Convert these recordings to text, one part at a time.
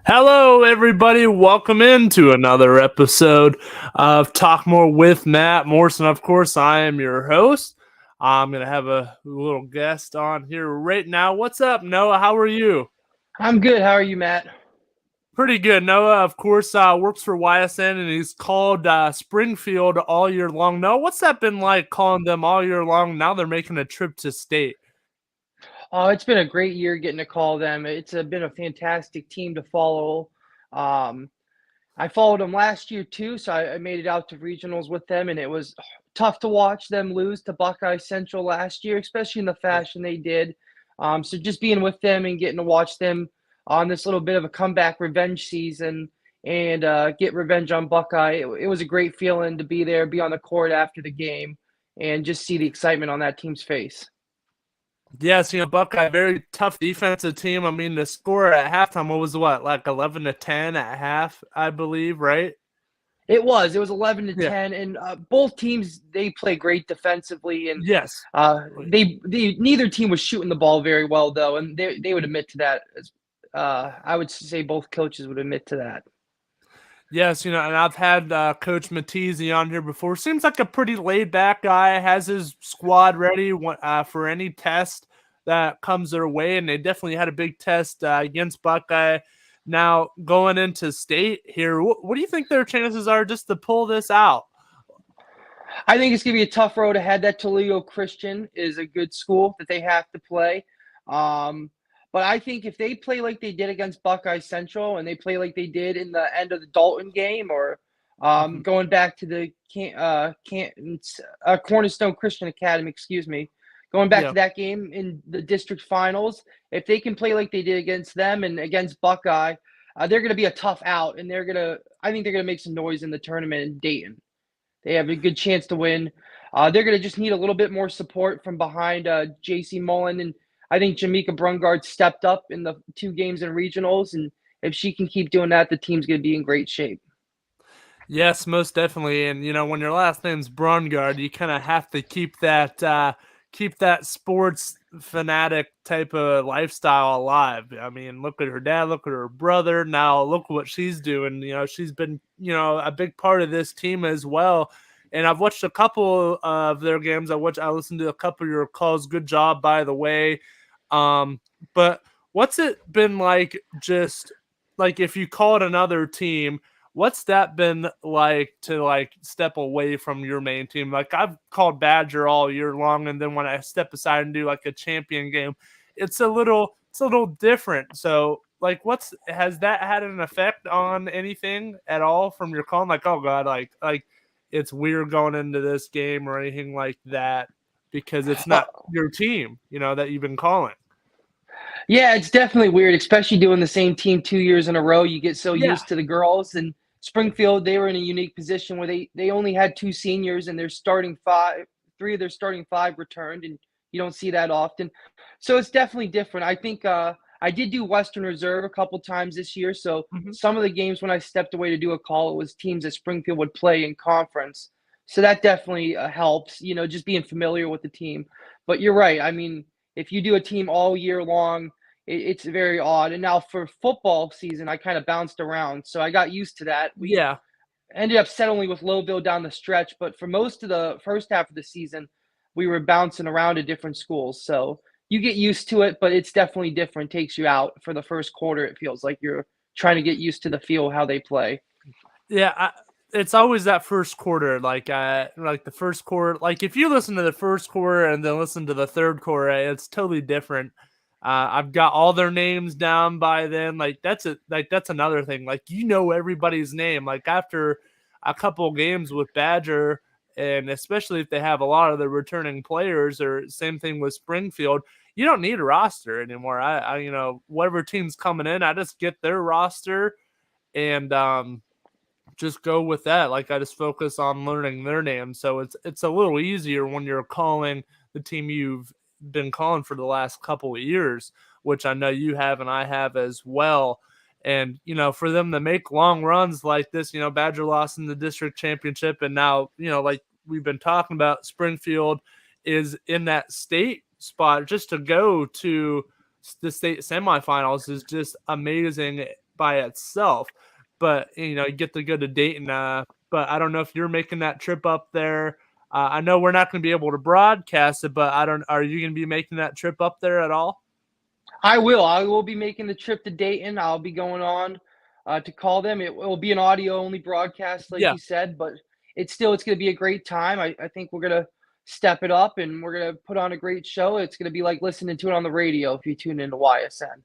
Hello, everybody. Welcome into another episode of Talk More with Matt Morrison. Of course, I am your host. I'm going to have a little guest on here right now. What's up, Noah? How are you? I'm good. How are you, Matt? Pretty good. Noah, of course, works for YSN and he's called Springfield all year long. Noah, what's that been like calling them all year long? Now they're making a trip to state. Oh, it's been a great year getting to call them. Been a fantastic team to follow. Um, I followed them last year too, so I made it out to regionals with them, and it was tough to watch them lose to Buckeye Central last year, especially in the fashion they did. So just being with them and getting to watch them on this little bit of a comeback revenge season and get revenge on Buckeye, it was a great feeling to be there, be on the court after the game, and just see the excitement on that team's face. Yes, Buckeye, very tough defensive team. I mean, the score at halftime was what, like 11-10 at half, I believe, right? It was 11 to Yeah. 10, and both teams they play great defensively, and Yes. they neither team was shooting the ball very well though, and they would admit to that. I would say both coaches would admit to that. Yes, and I've had Coach Matisse on here before. Seems like a pretty laid back guy. Has his squad ready for any test that comes their way, and they definitely had a big test against Buckeye. Now going into state here, what do you think their chances are just to pull this out? I think it's gonna be a tough road ahead. That Toledo Christian is a good school that they have to play. Um, but I think if they play like they did against Buckeye Central and they play like they did in the end of the Dalton game, or Mhm. going back to the Cornerstone Christian Academy, excuse me, going back Yeah. to that game in the district finals, if they can play like they did against them and against Buckeye, they're going to be a tough out, and I think they're going to make some noise in the tournament in Dayton. They have a good chance to win. They're going to just need a little bit more support from behind J.C. Mullen. And I think Jamaica Brungard stepped up in the two games in regionals. And if she can keep doing that, the team's going to be in great shape. Yes, most definitely. And when your last name's Brungard, you kind of have to keep that sports fanatic type of lifestyle alive. I mean, look at her dad, look at her brother. Now look what she's doing. She's been a big part of this team as well. And I've watched a couple of their games. I listened to a couple of your calls. Good job, by the way. Um, but what's it been like? Just like if you called another team, what's that been like to step away from your main team? Like I've called Badger all year long, and then when I step aside and do like a champion game, it's a little different. So like has that had an effect on anything at all from your call? Like, oh god, like it's weird going into this game or anything like that because it's Uh, not your team, that you've been calling. yeah, it's definitely weird, especially doing the same team 2 years in a row. You get so Yeah. used to the girls. And Springfield, they were in a unique position where they only had two seniors and their starting five, three of their starting five returned, and you don't see that often. So it's definitely different. I think I did do Western Reserve a couple times this year. So Mhm. some of the games when I stepped away to do a call, it was teams that Springfield would play in conference. So that definitely helps, just being familiar with the team. But you're right. I mean, if you do a team all year long, it's very odd. And now for football season, I kind of bounced around, so I got used to that. We Yeah. ended up settling with Lowville down the stretch, but for most of the first half of the season, we were bouncing around to different schools. So you get used to it, but it's definitely different. Takes you out for the first quarter. It feels like you're trying to get used to the feel how they play. Yeah, it's always that first quarter, like the first quarter. Like if you listen to the first quarter and then listen to the third quarter, it's totally different. I've got all their names down by then. That's another thing. Like everybody's name. Like after a couple games with Badger, and especially if they have a lot of the returning players, or same thing with Springfield, you don't need a roster anymore. Whatever team's coming in, I just get their roster and just go with that. Like I just focus on learning their name. So it's a little easier when you're calling the team you've been calling for the last couple of years, which I know you have and I have as well. And for them to make long runs like this, Badger lost in the district championship, and now like we've been talking about, Springfield is in that state spot. Just to go to the state semifinals is just amazing. by itself. But you get to go to Dayton. But I don't know if you're making that trip up there. I know we're not going to be able to broadcast it, but I don't. Are you going to be making that trip up there at all? I will. I will be making the trip to Dayton. I'll be going on to call them. It will be an audio only broadcast, like Yeah. you said, but it's going to be a great time. I think we're going to step it up and we're going to put on a great show. It's going to be like listening to it on the radio if you tune into YSN.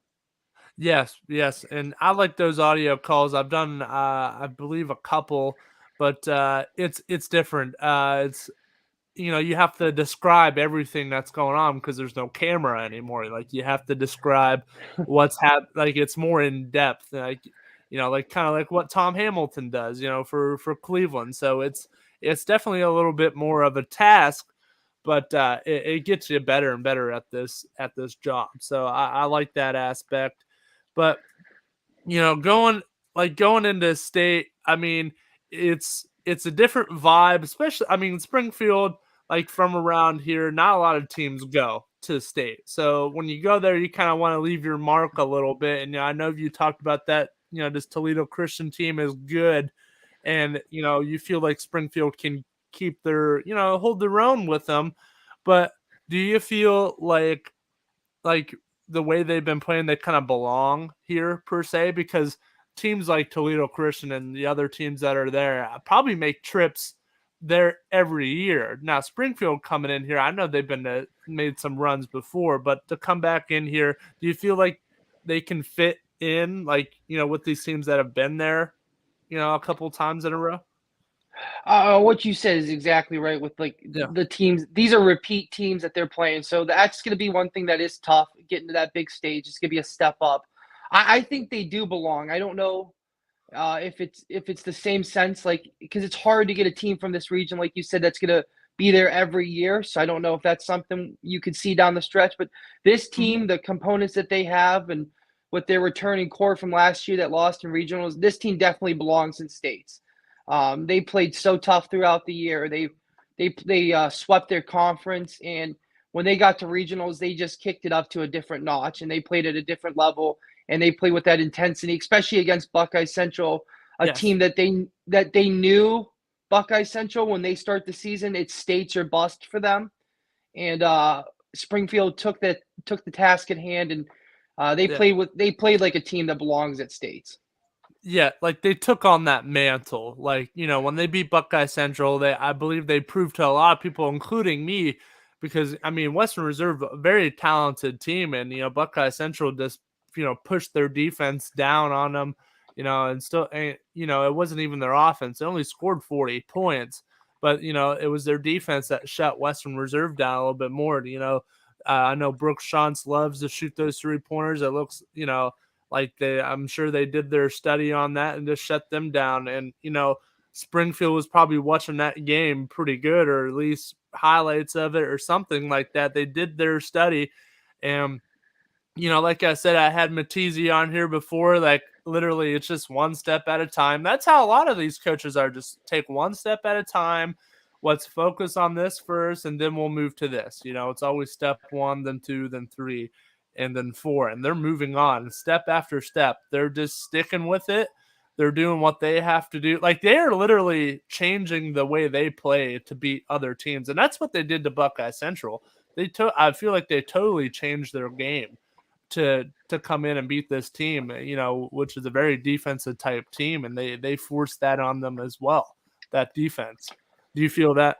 Yes, yes, and I like those audio calls. I've done, I believe, a couple, but it's different. It's you have to describe everything that's going on because there's no camera anymore. Like you have to describe what's like it's more in depth, like like kind of like what Tom Hamilton does, for Cleveland. So it's definitely a little bit more of a task, but it gets you better and better at this job. So I like that aspect. But going into state, I mean, it's a different vibe, especially I mean, Springfield, like from around here, not a lot of teams go to state. So when you go there, you kind of want to leave your mark a little bit. And I know you talked about that, this Toledo Christian team is good, and you feel like Springfield can keep their, hold their own with them. But do you feel like the way they've been playing, they kind of belong here per se? Because teams like Toledo Christian and the other teams that are there probably make trips there every year. Now Springfield coming in here, I know they've been made some runs before, but to come back in here, do you feel like they can fit in, like with these teams that have been there, a couple times in a row? What you said is exactly right with like Yeah. the teams. These are repeat teams that they're playing. So that's going to be one thing that is tough getting to that big stage. It's going to be a step up. I think they do belong. I don't know if it's the same sense, like because it's hard to get a team from this region, like you said, that's going to be there every year. So I don't know if that's something you could see down the stretch. But this Hmm. team, the components that they have, and with their returning core from last year that lost in regionals, this team definitely belongs in states. They played so tough throughout the year. They swept their conference, and when they got to regionals, they just kicked it up to a different notch, and they played at a different level, and they played with that intensity, especially against Buckeye Central, a Yes. team that they knew Buckeye Central when they start the season. It's states or bust for them, and Springfield took the task at hand, and Yeah. they played like a team that belongs at states. Yeah, like they took on that mantle. Like, when they beat Buckeye Central, I believe they proved to a lot of people, including me, because I mean, Western Reserve, a very talented team, and Buckeye Central just pushed their defense down on them, and still, it wasn't even their offense. They only scored 40 points, but it was their defense that shut Western Reserve down a little bit more. I know Brooks Shantz loves to shoot those 3-pointers. It looks, like I'm sure they did their study on that and just shut them down. And Springfield was probably watching that game pretty good, or at least highlights of it or something like that. They did their study, and like I said, I had Matisse on here before. Like literally, it's just one step at a time. That's how a lot of these coaches are. Just take one step at a time. Let's focus on this first, and then we'll move to this. It's always step one, then two, then three, and then four. And they're moving on step after step. They're just sticking with it. They're doing what they have to do. Like they are literally changing the way they play to beat other teams. And that's what they did to Buckeye Central. I feel like they totally changed their game to come in and beat this team, which is a very defensive type team, and they forced that on them as well. That defense. Do you feel that?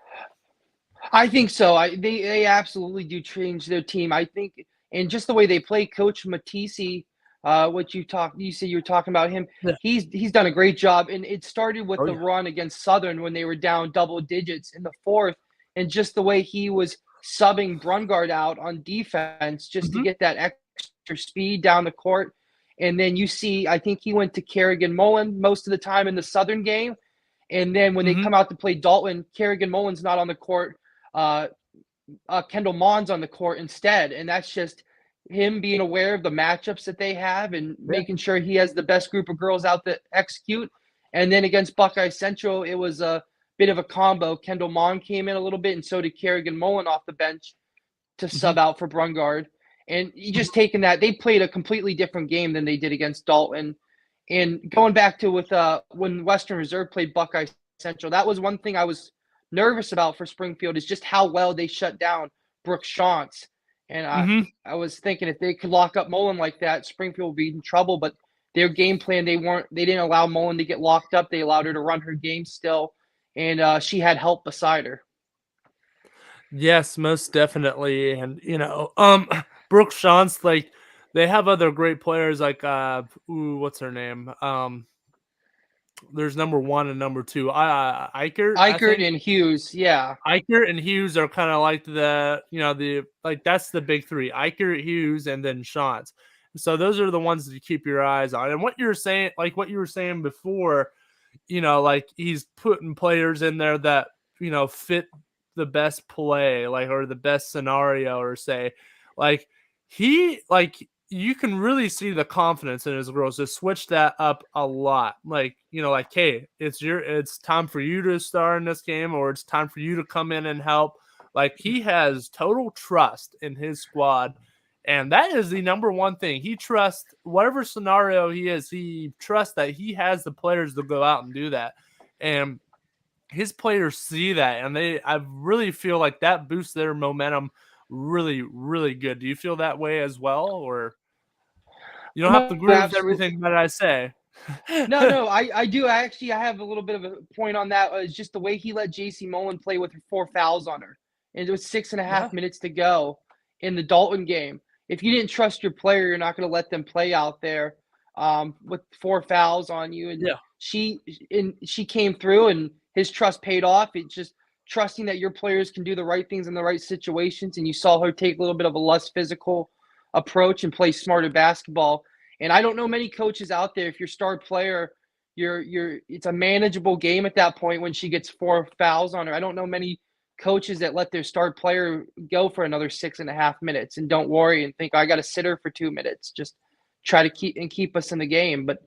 I think so. They absolutely do change their team. I think, and just the way they play, Coach Matisse, you said you were talking about him. Yeah. He's done a great job, and it started with Oh the yeah. run against Southern when they were down double digits in the fourth, and just the way he was subbing Brungard out on defense just to Hmm. get that extra speed down the court. And then you see, I think he went to Kerrigan Mullen most of the time in the Southern game. And then when they Hmm. come out to play Dalton, Kerrigan Mullen's not on the court. uh, Kendall Mond's on the court instead. And that's just him being aware of the matchups that they have and Yeah. making sure he has the best group of girls out that execute. And then against Buckeye Central, it was a bit of a combo. Kendall Mond came in a little bit, and so did Kerrigan Mullen off the bench to Hmm. sub out for Brungard. And you just taking that, they played a completely different game than they did against Dalton. And going back to with when Western Reserve played Buckeye Central, that was one thing I was nervous about for Springfield is just how well they shut down Brooks Shantz. And Mm-hmm. I was thinking if they could lock up Mullen like that, Springfield would be in trouble. But their game plan, they didn't allow Mullen to get locked up. They allowed her to run her game still, and she had help beside her. Yes, most definitely. And Brooke Shantz, like they have other great players like what's her name? There's number one and number two. Eichert, I Eichert think. and Hughes, yeah. Eichert and Hughes are kind of like the like that's the big three. Eichert, Hughes, and then Shantz. So those are the ones to keep your eyes on. And what you're saying, like what you were saying before, like he's putting players in there that, fit the best play, like, or the best scenario, or say, like, you can really see the confidence in his girls to switch that up a lot. Like, like, hey, it's time for you to star in this game, or it's time for you to come in and help. Like, he has total trust in his squad. And that is the number one thing. He trusts whatever scenario he trusts that he has the players to go out and do that. And his players see that, and I really feel like that boosts their momentum really, really good. Do you feel that way as well? Or you don't have to No, agree with absolutely. everything that I say? No, I do. I have a little bit of a point on that. It's just the way he let JC Mullen play with 4 fouls on her. And it was six and a Yeah. half minutes to go in the Dalton game. If you didn't trust your player, you're not going to let them play out there with 4 fouls on you. And Yeah. she came through, and his trust paid off. It's just trusting that your players can do the right things in the right situations. And you saw her take a little bit of a less physical approach and play smarter basketball. And I don't know many coaches out there. If your star player, it's a manageable game at that point when she gets 4 fouls on her. I don't know many coaches that let their star player go for another 6.5 minutes and don't worry and think I got to sit her for 2 minutes. Just try to keep us in the game. But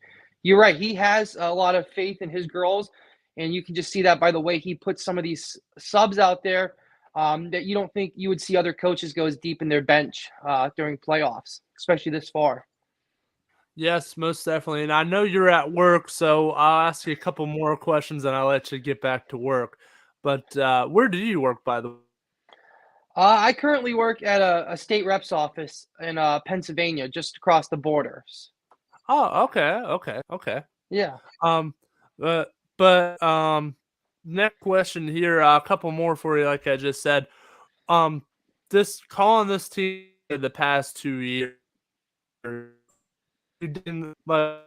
you're right. He has a lot of faith in his girls, and you can just see that by the way he puts some of these subs out there that you don't think you would see other coaches go as deep in their bench during playoffs, especially this far. Yes, most definitely. And I know you're at work, so I'll ask you a couple more questions and I'll let you get back to work. But where do you work, by the way? I currently work at a state rep's office in Pennsylvania, just across the borders. Oh, okay, okay, okay. Yeah. Um, but next question here, a couple more for you, like I just said. Um, this calling this team the past 2 years, you didn't like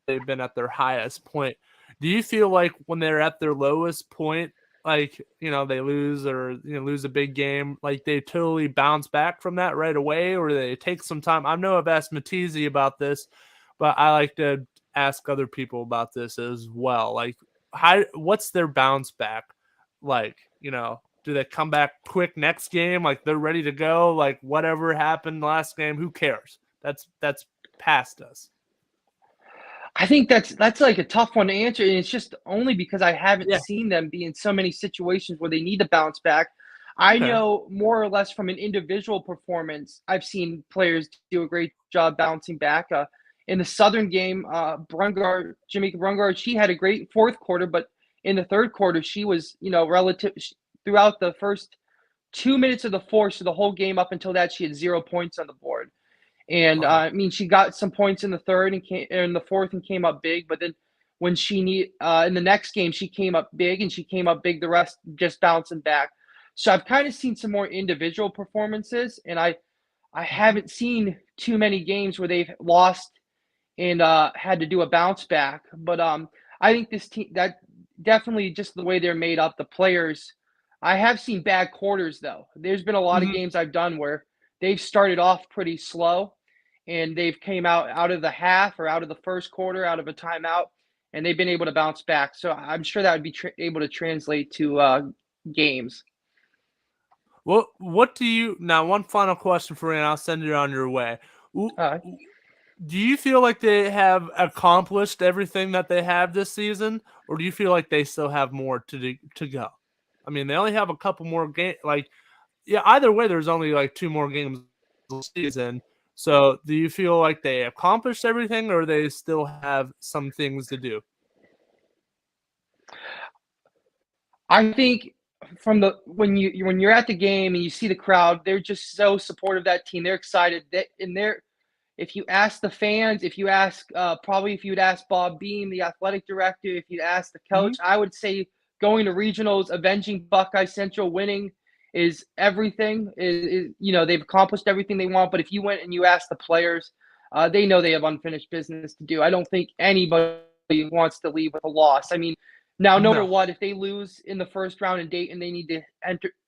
they've been at their highest point. Do you feel like when they're at their lowest point, like they lose or lose a big game, like they totally bounce back from that right away, or they take some time? I know I've asked Matisse about this, but I like to ask other people about this as well. Like, what's their bounce back like? Do they come back quick next game? Like they're ready to go? Like whatever happened last game, who cares? That's past us. I think that's like a tough one to answer, and it's just only because I haven't Yeah. seen them be in so many situations where they need to bounce back. I Okay. know more or less from an individual performance, I've seen players do a great job bouncing back. In the Southern game, Jamaica Brungard, she had a great fourth quarter, but in the third quarter, she was, throughout the first 2 minutes of the fourth, so the whole game up until that, she had 0 points on the board. And Wow. I mean, she got some points in the third and in the fourth and came up big. But then when in the next game, she came up big and she came up big. The rest just bouncing back. So I've kind of seen some more individual performances, and I Mhm. haven't seen too many games where they've lost and had to do a bounce back. But I think this team that definitely just the way they're made up, the players. I have seen bad quarters though. There's been a lot of Mhm. games I've done where they've started off pretty slow and they've came out of the half or out of the first quarter, out of a timeout, and they've been able to bounce back. So I'm sure that would be able to translate to games. What do you now? One final question for you, and I'll send you on your way. W- Uh, Do you feel like they have accomplished everything that they have this season, or do you feel like they still have more to go? I mean, they only have a couple more games. Like, yeah, either way, there's only like two more games this season. So do you feel like they accomplished everything, or they still have some things to do? I think from the when you're at the game and you see the crowd, they're just so supportive of that team. They're excited. They're if you ask the fans, if you ask probably if you'd ask Bob Beam, the athletic director, if you ask the Mhm. coach, I would say going to regionals, avenging Buckeye Central, winning is everything. They've accomplished everything they want. But if you went and you asked the players, they know they have unfinished business to do. I don't think anybody wants to leave with a loss. I mean, now, no matter No. what, if they lose in the first round in Dayton, they need to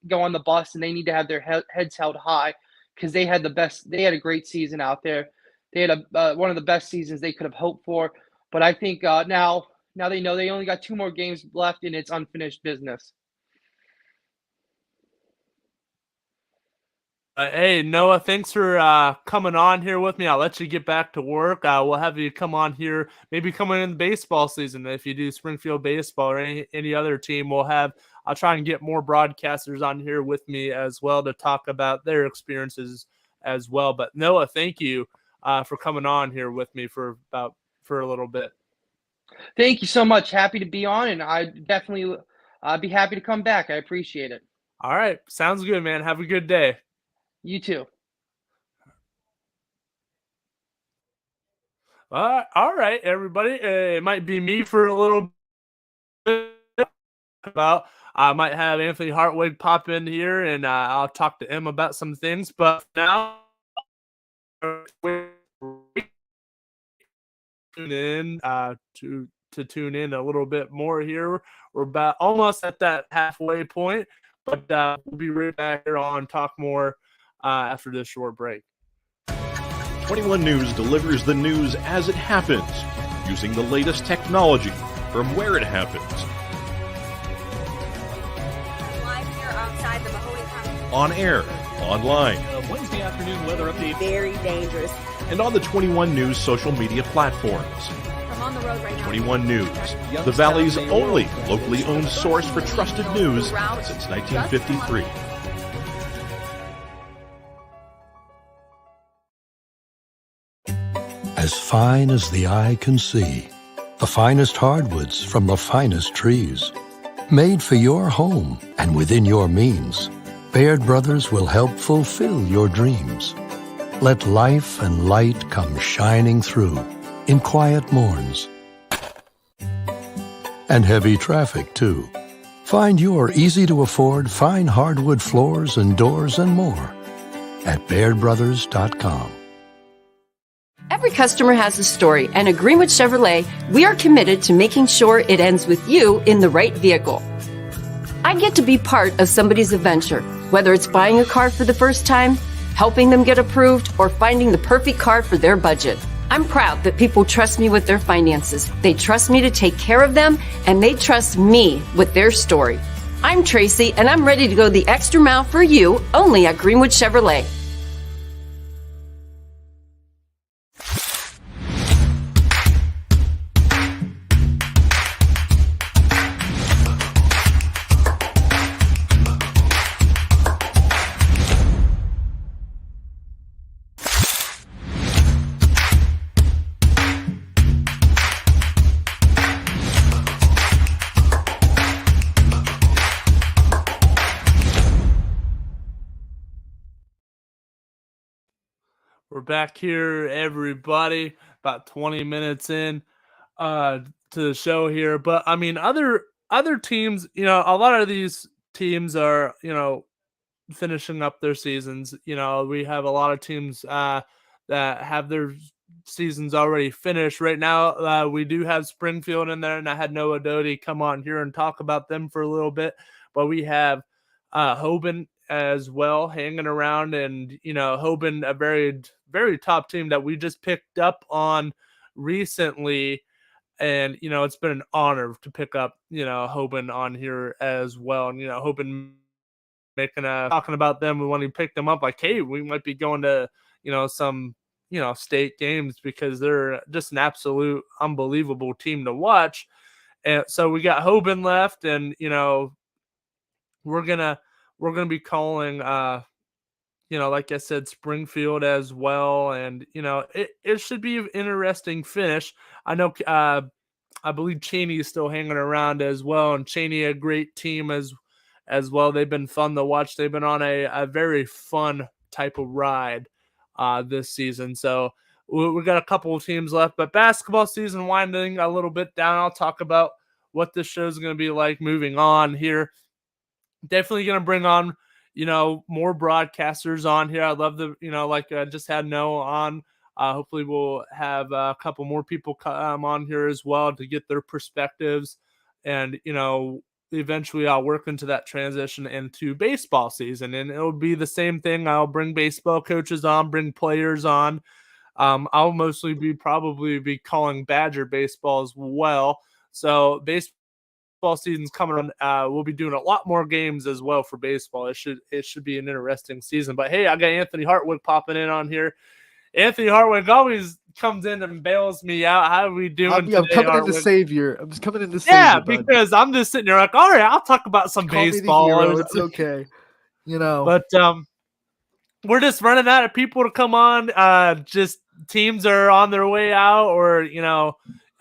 go on the bus, and they need to have their heads held high because they had the best. They had a great season out there. They had one of the best seasons they could have hoped for. But I think now they know they only got 2 more games left, and it's unfinished business. Hey, Noah, thanks for coming on here with me. I'll let you get back to work. We'll have you come on here, maybe coming in the baseball season. If you do Springfield baseball or any other team, I'll try and get more broadcasters on here with me as well to talk about their experiences as well. But Noah, thank you for coming on here with me for a little bit. Thank you so much. Happy to be on, and I definitely be happy to come back. I appreciate it. All right. Sounds good, man. Have a good day. You too. All right, everybody. It might be me for a little bit. I might have Anthony Hartwig pop in here, and I'll talk to him about some things. But now, tune in to tune in a little bit more here. We're about almost at that halfway point, but we'll be right back here on Talk More after this short break. 21 News delivers the news as it happens, using the latest technology from where it happens. Live here outside the Mahoney County. On air, online, Wednesday afternoon weather update. Very dangerous. and on the 21 News social media platforms. I'm on the road right now. 21 News, the Valley's only locally owned source for trusted news since 1953. As fine as the eye can see, the finest hardwoods from the finest trees. Made for your home and within your means, Baird Brothers will help fulfill your dreams. Let life and light come shining through in quiet morns. And heavy traffic, too. Find your easy-to-afford fine hardwood floors and doors and more at BairdBrothers.com. Every customer has a story, and at Greenwood Chevrolet, we are committed to making sure it ends with you in the right vehicle. I get to be part of somebody's adventure, whether it's buying a car for the first time, helping them get approved, or finding the perfect car for their budget. I'm proud that people trust me with their finances. They trust me to take care of them, and they trust me with their story. I'm Tracy, and I'm ready to go the extra mile for you, only at Greenwood Chevrolet. We're back here, everybody, about 20 minutes in to the show here. But I mean, other teams, a lot of these teams are, finishing up their seasons. We have a lot of teams that have their seasons already finished. Right now, we do have Springfield in there, and I had Noah Doty come on here and talk about them for a little bit. But we have Hoban as well hanging around, and Hoban, a very, very top team that we just picked up on recently. And it's been an honor to pick up Hoban on here as well. And Hoban talking about them when he picked them up, like, hey, we might be going to some state games because they're just an absolute unbelievable team to watch. And so we got Hoban left, and we're gonna be calling like I said, Springfield as well. And, it should be an interesting finish. I know, I believe Cheney is still hanging around as well. And Cheney, a great team as well. They've been fun to watch. They've been on a very fun type of ride this season. So we got a couple of teams left, but basketball season winding a little bit down. I'll talk about what this show is going to be like moving on here. Definitely going to bring on, more broadcasters on here. I'd love to, like I just had Noah on. Hopefully we'll have a couple more people come on here as well to get their perspectives. And, eventually I'll work into that transition into baseball season. And it'll be the same thing. I'll bring baseball coaches on, bring players on. I'll mostly probably be calling Badger baseball as well. So baseball season's coming on. We'll be doing a lot more games as well for baseball. It should be an interesting season. But hey, I got Anthony Hartwig popping in on here. Anthony Hartwig always comes in and bails me out. How are we doing I'm today, coming Hartwig? in to save you. I'm just coming in to save Yeah, you, bud. because I'm just sitting there like, all right, I'll talk about some Call me the baseball. hero. It's okay. But we're just running out of people to come on. Just teams are on their way out, or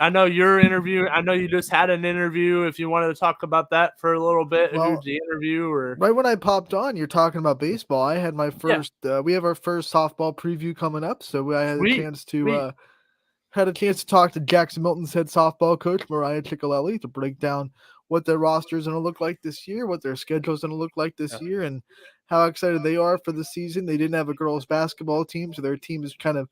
I know you're interviewing. I know you just had an interview. If you wanted to talk about that for a little bit, Well, who'd you interview? Or right when I popped on, you're talking about baseball. I had my first. We have our first softball preview coming up, so I had a chance to talk to Jackson Milton's head softball coach Mariah Ciccolelli to break down what their roster is going to look like this year, what their schedule is going to look like this year, and how excited they are for the season. They didn't have a girls basketball team, so their team has kind of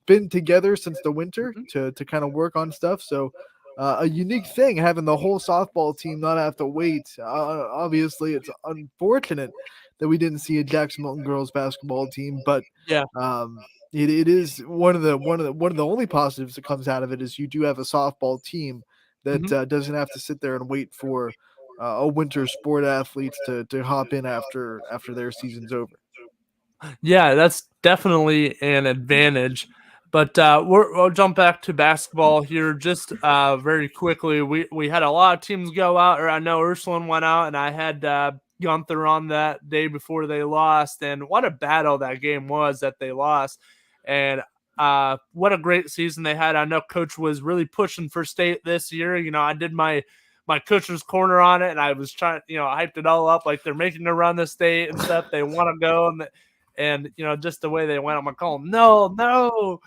been together since the winter to kind of work on stuff. So a unique thing having the whole softball team not have to wait. Obviously, it's unfortunate that we didn't see a Jackson Milton girls basketball team, but it is one of the only positives that comes out of it is you do have a softball team that doesn't have to sit there and wait for a winter sport athletes to hop in after their season's over. Yeah, that's definitely an advantage. But we'll jump back to basketball here just very quickly. We had a lot of teams go out, or I know Ursuline went out, and I had Gunther on that day before they lost. And what a battle that game was that they lost. And what a great season they had. I know Coach was really pushing for state this year. I did my coach's corner on it, and I was trying, hyped it all up like they're making a run the state and stuff. They want to go, and just the way they went, I'm like, oh no.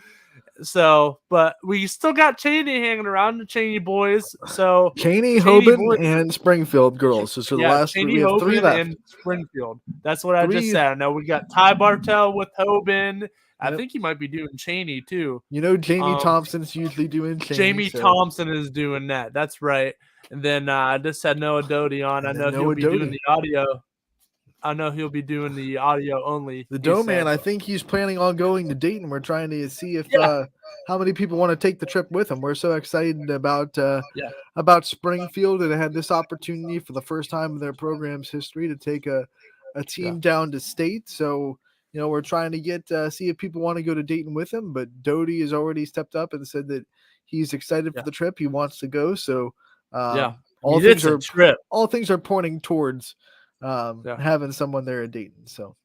So, but we still got Cheney hanging around, the Cheney boys. So Cheney, Hoban, and Springfield girls. So the last Cheney, we have three Hoban, left. and Springfield. That's what I just said. I know we got Ty Bartell with Hoban. I think he might be doing Cheney too. Jamie Thompson's usually doing Cheney. Jamie Thompson is doing that. That's right. And then I just had Noah Doty on. I know he'll be doing the audio. I know he'll be doing the audio only. The Doe Man, I think he's planning on going to Dayton. We're trying to see if how many people want to take the trip with him. We're so excited about Springfield, and had this opportunity for the first time in their program's history to take a team down to state. So we're trying to get see if people want to go to Dayton with him. But Doty has already stepped up and said that he's excited for the trip. He wants to go. So all things are pointing towards having someone there at Dayton. So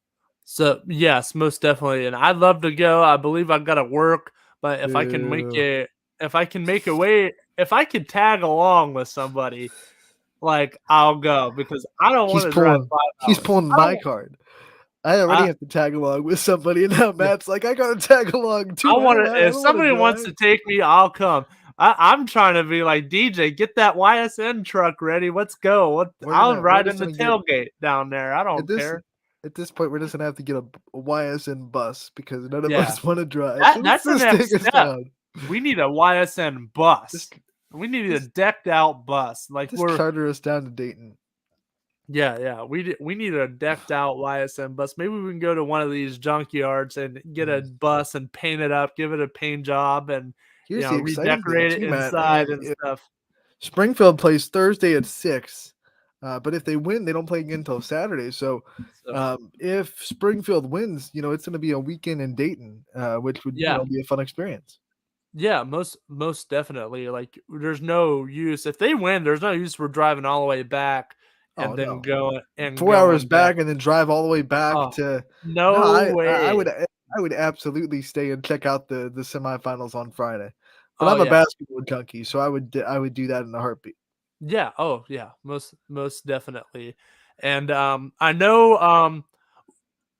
yes, most definitely. And I'd love to go. I believe I've got to work, but if I can make it, if I can tag along with somebody, like I'll go, because I don't want to drive 5 hours. He's pulling my card. I already have to tag along with somebody, and now Matt's like, I gotta tag along too. If somebody wants to take me, I'll come. I'm trying to be like, DJ, get that YSN truck ready. Let's go. I'll ride in the tailgate down there. I don't care. At this point, we're just gonna have to get a YSN bus because none of us want to drive. That's the next step. We need a YSN bus. We need a decked out bus. Like just charter us down to Dayton. Yeah. We need a decked out YSN bus. Maybe we can go to one of these junkyards and get a bus and paint it up, give it a paint job, and redecorate it inside and stuff. Springfield plays Thursday at 6, but if they win, they don't play again until Saturday. So if Springfield wins, it's going to be a weekend in Dayton, which would be a fun experience. Yeah, most definitely. Like, there's no use if they win. There's no use for driving all the way back and then go and 4 hours back back and then drive all the way back to. No way. I would absolutely stay and check out the semifinals on Friday. But Oh, I'm a yeah. basketball junkie, so I would do that in a heartbeat. Yeah. Oh, yeah. Most definitely. And I know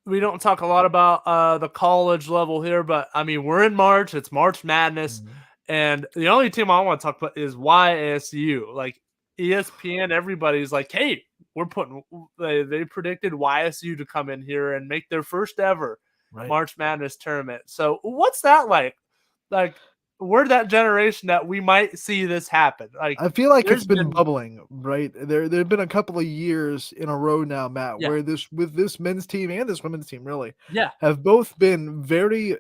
we don't talk a lot about the college level here, but I mean we're in March. It's March Madness, and the only team I want to talk about is YSU. Like ESPN, everybody's like, "Hey, we're putting." They predicted YSU to come in here and make their first ever March Madness tournament. So what's that like? Like we're that generation that we might see this happen. Like I feel like it's been bubbling, right? There've been a couple of years in a row now, Matt, where this men's team and this women's team really have both been very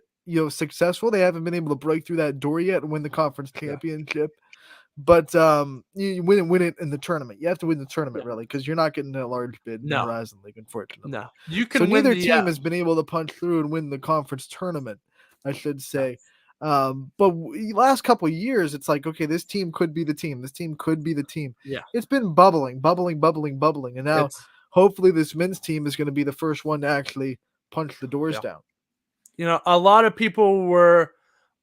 successful. They haven't been able to break through that door yet and win the conference championship. But you win it in the tournament. You have to win the tournament really, because you're not getting a large bid in the Horizon League, unfortunately. No, you can. So win neither team has been able to punch through and win the conference tournament, I should say. But last couple of years, it's like, okay, this team could be the team. This team could be the team. Yeah, it's been bubbling, and now hopefully this men's team is going to be the first one to actually punch the doors down. You know, a lot of people were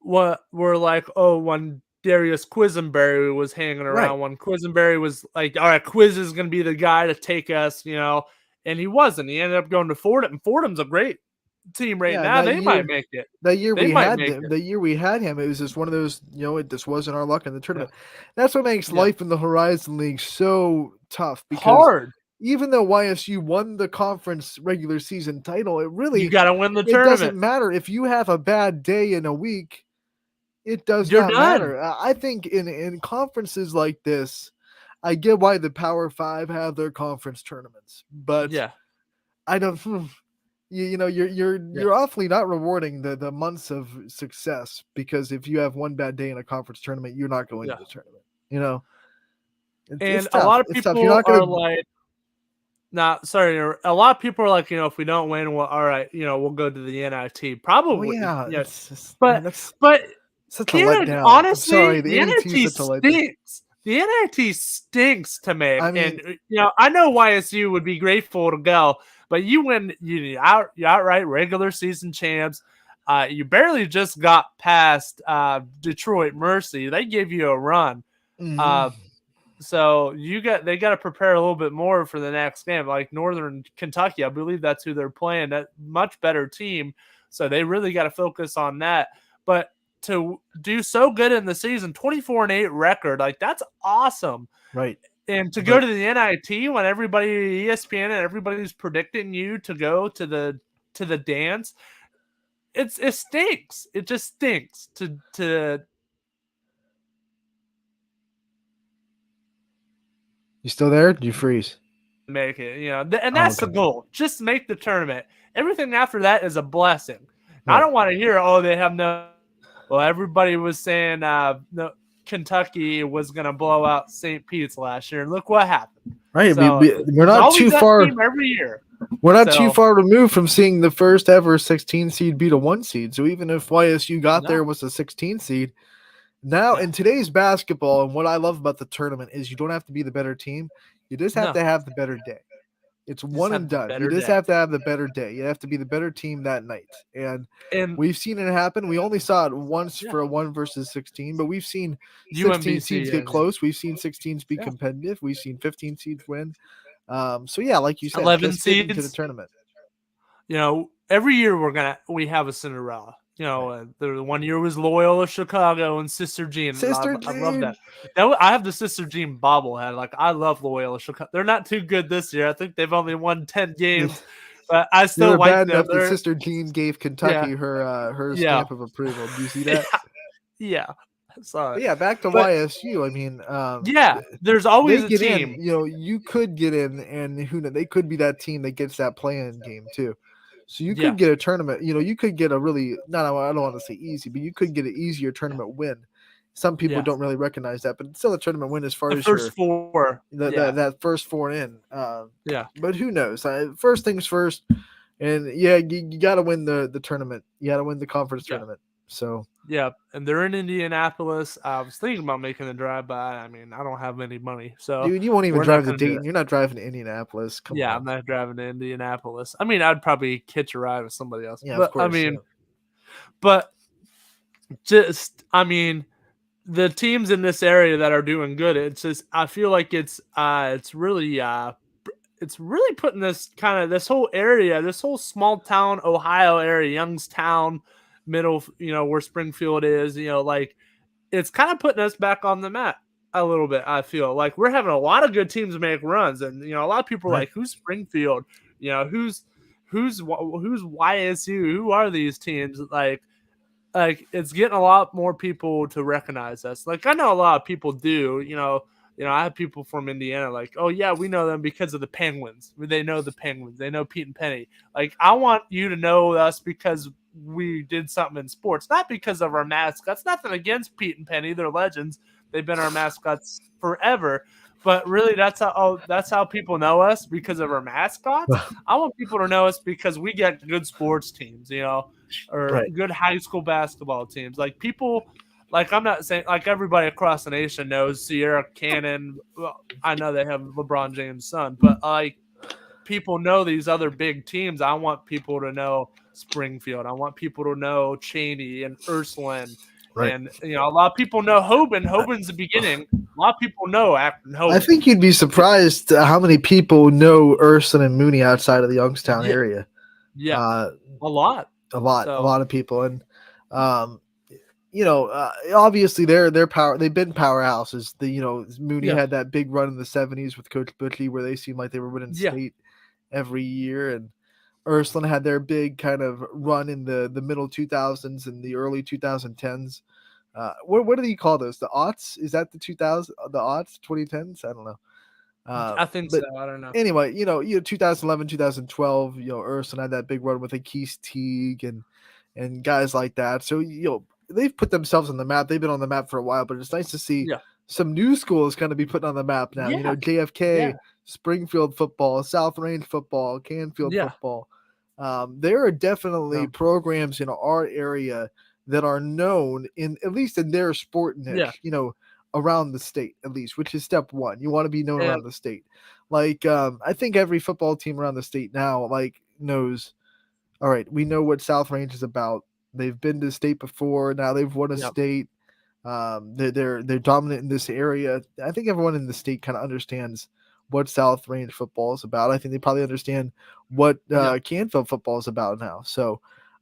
like, oh, when Darius Quisenberry was hanging around, when Quisenberry was like, all right, Quiz is going to be the guy to take us, and he wasn't. He ended up going to Fordham, and Fordham's a great team now. They might make it. That year we had him, it was just one of those, it just wasn't our luck in the tournament. That's what makes life in the Horizon League so tough, because hard. Even though YSU won the conference regular season title, you got to win the tournament. It doesn't matter if you have a bad day in a week. It does not matter. I think in conferences like this, I get why the Power Five have their conference tournaments, but I don't. You're awfully not rewarding the months of success, because if you have one bad day in a conference tournament, you're not going to the tournament. And a lot of people are like, a lot of people are like, if we don't win, well, all right, we'll go to the NIT. Probably, but such a letdown. Honestly, the NIT stinks. The NIT stinks to me. And I know YSU would be grateful to go, but you win, you outright regular season champs. You barely just got past Detroit Mercy. They gave you a run. So they got to prepare a little bit more for the next game. Like Northern Kentucky, I believe that's who they're playing. That much better team. So they really got to focus on that. But to do so good in the season, 24-8 record, like that's awesome. Right. And to go to the NIT when everybody, ESPN and everybody's predicting you to go to the dance, it stinks. It just stinks to. You still there? Do you freeze? Make it, and that's the goal. Just make the tournament. Everything after that is a blessing. Right. I don't want to hear, they have no. Well, everybody was saying no, Kentucky was going to blow out St. Pete's last year, and look what happened. Right, so, we're not too far. Every year, we're not too far removed from seeing the first ever 16 seed beat a 1 seed. So even if YSU got there was a 16 seed, now in today's basketball, and what I love about the tournament is you don't have to be the better team; you just have to have the better day. It's one and done. You just have to have the better day. You have to be the better team that night. And we've seen it happen. We only saw it once for a 1 versus 16, but we've seen 16 seeds get close. We've seen 16s be competitive. We've seen 15 seeds win. So yeah, like you said, 11 seeds into the tournament. Every year we have a Cinderella. The 1 year was Loyola Chicago and Sister Jean. I love that. I have the Sister Jean bobblehead. Like, I love Loyola Chicago. They're not too good this year. I think they've only won 10 games, but I still like them. Bad enough that Sister Jean gave Kentucky her stamp of approval. Do you see that? Yeah. Sorry. Yeah, back to YSU. I mean, there's always a team. You could get in, and who knows, they could be that team that gets that play-in game too. So you could get a tournament, you could get a really, I don't want to say easy, but you could get an easier tournament win. Some people don't really recognize that, but it's still a tournament win as far as first four. That first four in. But who knows? First things first, and you got to win the tournament. You got to win the conference tournament. So yeah, and they're in Indianapolis. I was thinking about making the drive, but I mean, I don't have any money, so dude, you won't even we're not drive to going to do Dayton. it. You're not driving to Indianapolis. Come Yeah, on. I'm not driving to Indianapolis. I mean, I'd probably catch a ride with somebody else, Yeah, of but I course. mean, but just I mean, the teams in this area that are doing good, it's just I feel like it's really putting this whole area, this whole small town Ohio area, Youngstown, middle, where Springfield is, like it's kind of putting us back on the map a little bit. I feel like we're having a lot of good teams make runs, and a lot of people are Right. like, "Who's Springfield? Who's YSU? Who are these teams?" Like it's getting a lot more people to recognize us. Like I know a lot of people do, I have people from Indiana like, oh yeah, we know them because of the Penguins. They know the Penguins. They know Pete and Penny. Like I want you to know us because we did something in sports, not because of our mascots. Nothing against Pete and Penny. They're legends. They've been our mascots forever. But really, that's how people know us because of our mascots. I want people to know us because we get good sports teams, or Right. good high school basketball teams. Like people, like I'm not saying like everybody across the nation knows Sierra Cannon. Well, I know they have LeBron James' son, but like people know these other big teams. I want people to know Springfield. I want people to know Cheney and Ursuline. Right. And a lot of people know Hoban. Hoban's the beginning. A lot of people know Akron Hoban. I think you'd be surprised how many people know Ursuline and Mooney outside of the Youngstown area. Yeah, a lot. A lot of people, and obviously they're power. They've been powerhouses. Mooney had that big run in the '70s with Coach Butchie, where they seemed like they were winning state every year, and Ursuline had their big kind of run in the middle 2000s and the early 2010s. What do you call those? The aughts? Is that the 2000? The aughts? 2010s? I don't know. I think so. I don't know. Anyway, 2011, 2012, Ursuline had that big run with Keith Teague and guys like that. So, they've put themselves on the map. They've been on the map for a while, but it's nice to see some new schools kind of be put on the map now. JFK, Springfield football, South Range football, Canfield football. There are definitely programs in our area that are known at least in their sport niche, around the state, at least, which is step one. You want to be known around the state. Like, I think every football team around the state now, knows, all right, we know what South Range is about. They've been to state before. Now they've won a state. They're dominant in this area. I think everyone in the state kind of understands what South Range football is about. I think they probably understand what Canfield football is about now. So,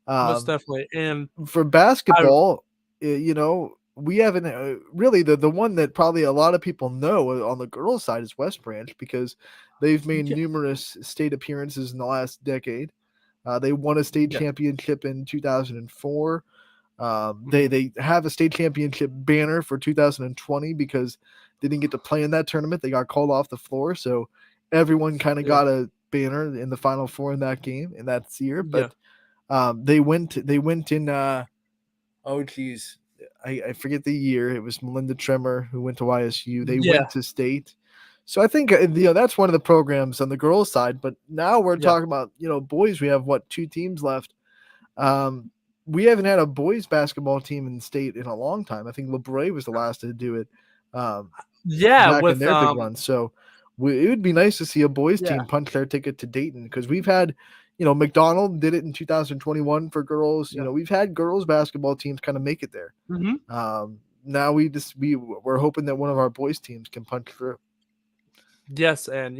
most definitely. And for basketball, we haven't really the one that probably a lot of people know on the girls' side is West Branch because they've made numerous state appearances in the last decade. They won a state championship in 2004. They have a state championship banner for 2020 because they didn't get to play in that tournament. They got called off the floor, so everyone kind of got a banner in the Final Four in that game in that year. But they went in. I forget the year. It was Melinda Tremor who went to YSU. They went to state. So I think that's one of the programs on the girls' side. But now we're talking about boys. We have two teams left. We haven't had a boys basketball team in the state in a long time. I think LeBray was the last to do it. Back in their big run. So it would be nice to see a boys team punch their ticket to Dayton because we've had. McDonald did it in 2021 for girls. We've had girls basketball teams kind of make it there. Mm-hmm. Now we're hoping that one of our boys teams can punch through. Yes, and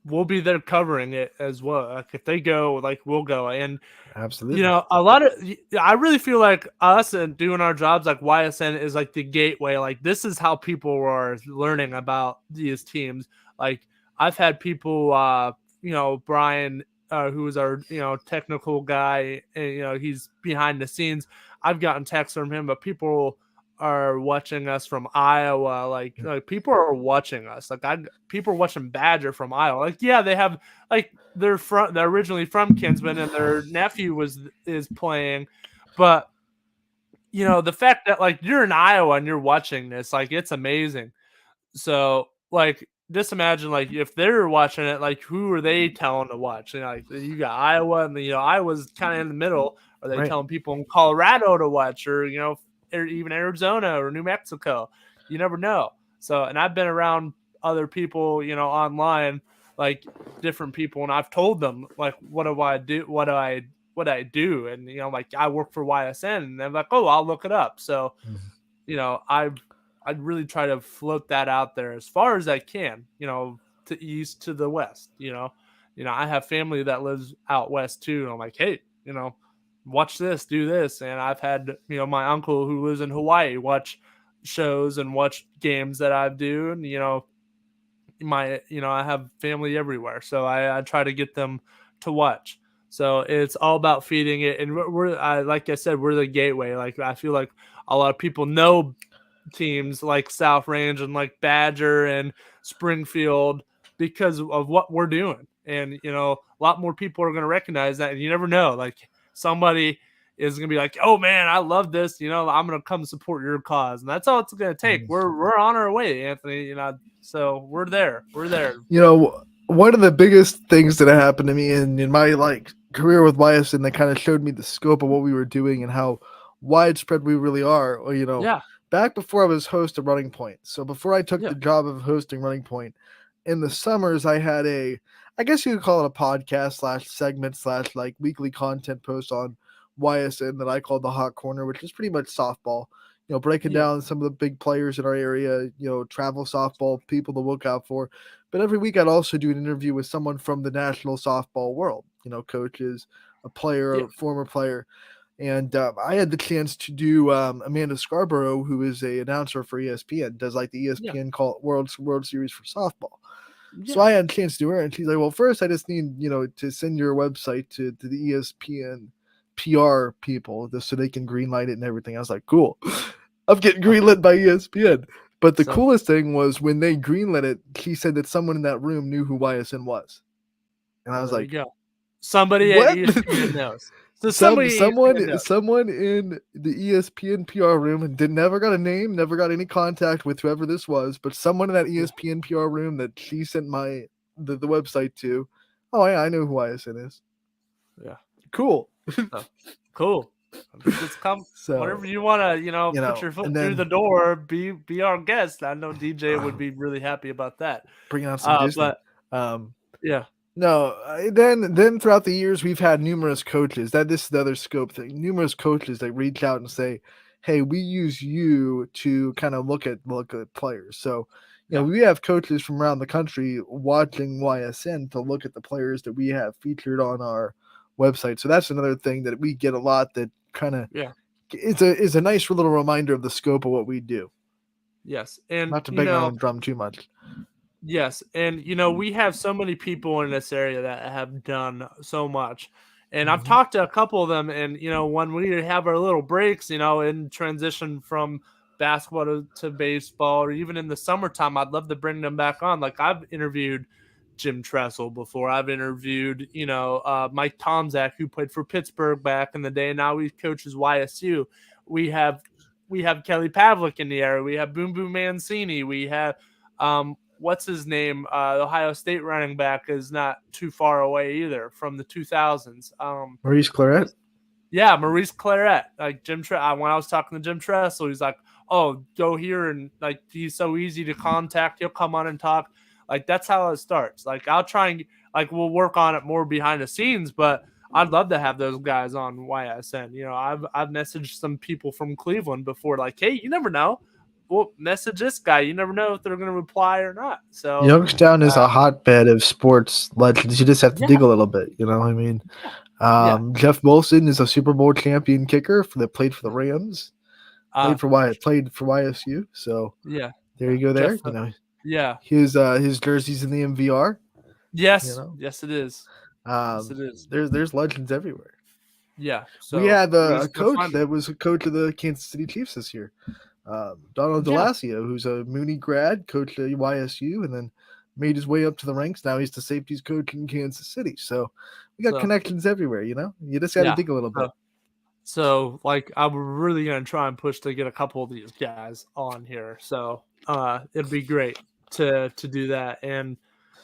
we'll be there covering it as well. Like if they go, we'll go. And absolutely, I really feel like us and doing our jobs like YSN is like the gateway. Like this is how people are learning about these teams. Like I've had people, Brian. Who is our technical guy, and he's behind the scenes. I've gotten texts from him, but people are watching us from Iowa. Like people are watching us. People are watching Badger from Iowa. They have they're originally from Kinsman, and their nephew is playing, but the fact that you're in Iowa and you're watching this, it's amazing. So just imagine if they're watching it, who are they telling to watch? You got Iowa, and Iowa's kind of in the middle Are they Right. telling people in Colorado to watch, or or even Arizona or New Mexico? You never know. So, and I've been around other people, online, like different people, and I've told them like, what do I do? What I do? And like I work for YSN, and they're like, oh, I'll look it up. So, I'd really try to float that out there as far as I can, to east to the west. I have family that lives out west too, and I'm like, hey, watch this, do this. And I've had, my uncle who lives in Hawaii watch shows and watch games that I do. And, I have family everywhere. So I try to get them to watch. So it's all about feeding it. And like I said, we're the gateway. Like, I feel like a lot of people know teams like South Range and like Badger and Springfield because of what we're doing. And, a lot more people are going to recognize that. And you never know, like somebody is going to be like, oh man, I love this. I'm going to come support your cause. And that's all it's going to take. We're on our way, Anthony, so we're there. One of the biggest things that happened to me in my like career with YSN that kind of showed me the scope of what we were doing and how widespread we really are. Back before I was host of Running Point. So before I took the job of hosting Running Point, in the summers I had I guess you could call it a podcast / segment / like weekly content post on YSN that I called the Hot Corner, which is pretty much softball. Breaking down some of the big players in our area, travel softball, people to look out for. But every week I'd also do an interview with someone from the national softball world, coaches, a player, a former player. And I had the chance to do Amanda Scarborough, who is an announcer for ESPN, does like the ESPN call World Series for softball. Yeah. So I had a chance to do her, and she's like, well, first I just need, to send your website to the ESPN PR people just so they can greenlight it and everything. I was like, cool. I'm getting greenlit by ESPN. But the coolest thing was when they greenlit it, she said that someone in that room knew who YSN was. And I was like, somebody what? at ESPN knows. So someone in the ESPN PR room and never got a name, never got any contact with whoever this was, but someone in that ESPN PR room that she sent the website to. Oh yeah, I know who YSN is. Yeah. Cool. Cool. Just come whenever you want to, put your foot through the door, be our guest. I know DJ would be really happy about that. Bring on some Disney. Yeah. No, then throughout the years we've had numerous coaches. This is the other scope thing. Numerous coaches that reach out and say, "Hey, we use you to kind of look at players." So, we have coaches from around the country watching YSN to look at the players that we have featured on our website. So that's another thing that we get a lot. That kind of is a nice little reminder of the scope of what we do. Yes, and not to bang on the drum too much. Yes, and we have so many people in this area that have done so much, and I've talked to a couple of them, and when we have our little breaks, in transition from basketball to baseball, or even in the summertime, I'd love to bring them back on. Like I've interviewed Jim Tressel before. I've interviewed Mike Tomczak, who played for Pittsburgh back in the day. Now he coaches YSU. We have Kelly Pavlik in the area. We have Boom Boom Mancini. We have what's his name? The Ohio State running back is not too far away either from the 2000s. Maurice Claret? Yeah, Maurice Claret. Like when I was talking to Jim Tressel, he's like, oh, go here. And like, he's so easy to contact. He'll come on and talk. Like, that's how it starts. Like, I'll try and we'll work on it more behind the scenes, but I'd love to have those guys on YSN. I've messaged some people from Cleveland before, like, hey, you never know. Well, message this guy. You never know if they're going to reply or not. So Youngstown is a hotbed of sports legends. You just have to dig a little bit. I mean, Jeff Wilson is a Super Bowl champion kicker that played for the Rams. Played for YSU. So there you go. There, his jersey's in the MVR. Yes, yes, it is. Yes, it is. There's legends everywhere. Yeah. So we had a coach that was a coach of the Kansas City Chiefs this year. Donald DeLassio, who's a Mooney grad, coached at YSU, and then made his way up to the ranks. Now he's the safeties coach in Kansas City. So we got connections everywhere. You just got to dig a little bit. So, I'm really gonna try and push to get a couple of these guys on here. So it'd be great to do that. And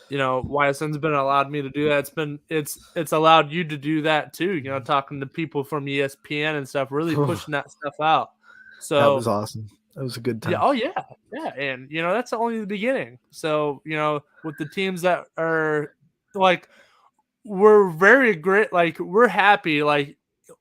YSN's been allowed me to do that. It's allowed you to do that too. Talking to people from ESPN and stuff, really pushing that stuff out. So that was awesome. That was a good time. Yeah. Oh yeah. Yeah. And that's only the beginning. So with the teams that are like, we're very great. Like we're happy. Like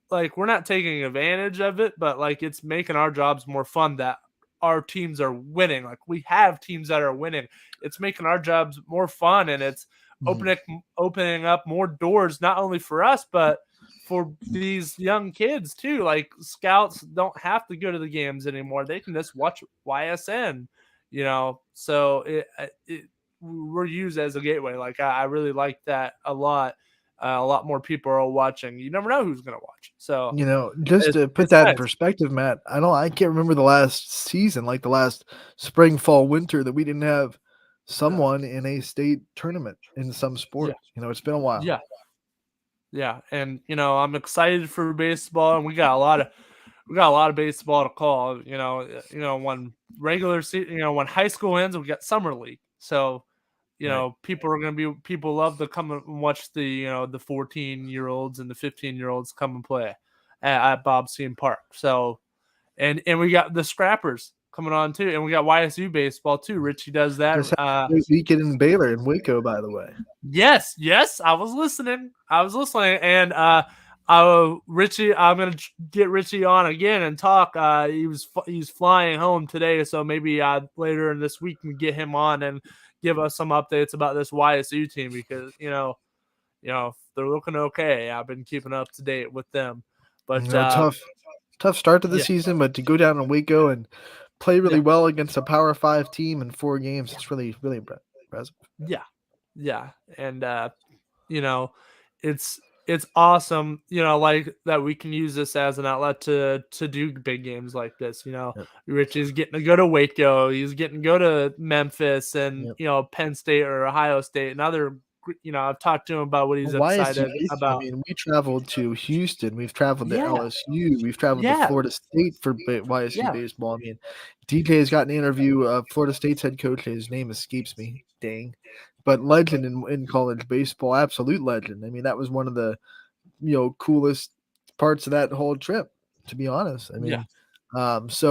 we're not taking advantage of it, but like it's making our jobs more fun that our teams are winning. Like we have teams that are winning. It's making our jobs more fun, and it's opening up more doors, not only for us, but for these young kids too. Like scouts don't have to go to the games anymore. They can just watch YSN, so we're used as a gateway. Like I really like that a lot. A lot more people are watching. You never know who's going to watch. So, just to put that in perspective, Matt, I can't remember the last season, like the last spring, fall, winter, that we didn't have someone in a state tournament in some sport. Yeah. It's been a while. Yeah. Yeah. And, I'm excited for baseball, and we got a lot of baseball to call, when regular season, when high school ends, we got summer league. So, people love to come and watch the 14-year-olds and the 15-year-olds come and play at Bob Seam Park. So, and we got the Scrappers coming on too, and we got YSU baseball too. Richie does that. Weekend in Baylor and Waco, by the way. Yes, I was listening, and Richie, I'm gonna get Richie on again and talk. He's flying home today, so maybe later in this week we can get him on and give us some updates about this YSU team, because they're looking okay. I've been keeping up to date with them, but tough start to the season, but to go down to Waco and play really well against a Power 5 team in 4 games, it's really, really impressive. Yeah, and it's awesome, like that we can use this as an outlet to do big games like this. Richie's getting to go to Waco, he's getting to go to Memphis and Penn State or Ohio State and other. I've talked to him about what he's excited about. We traveled to Houston, we've traveled to LSU, we've traveled to Florida State for YSU baseball. DJ has got an interview. Florida State's head coach, his name escapes me, dang, but legend in college baseball, absolute legend. That was one of the coolest parts of that whole trip, to be honest. It's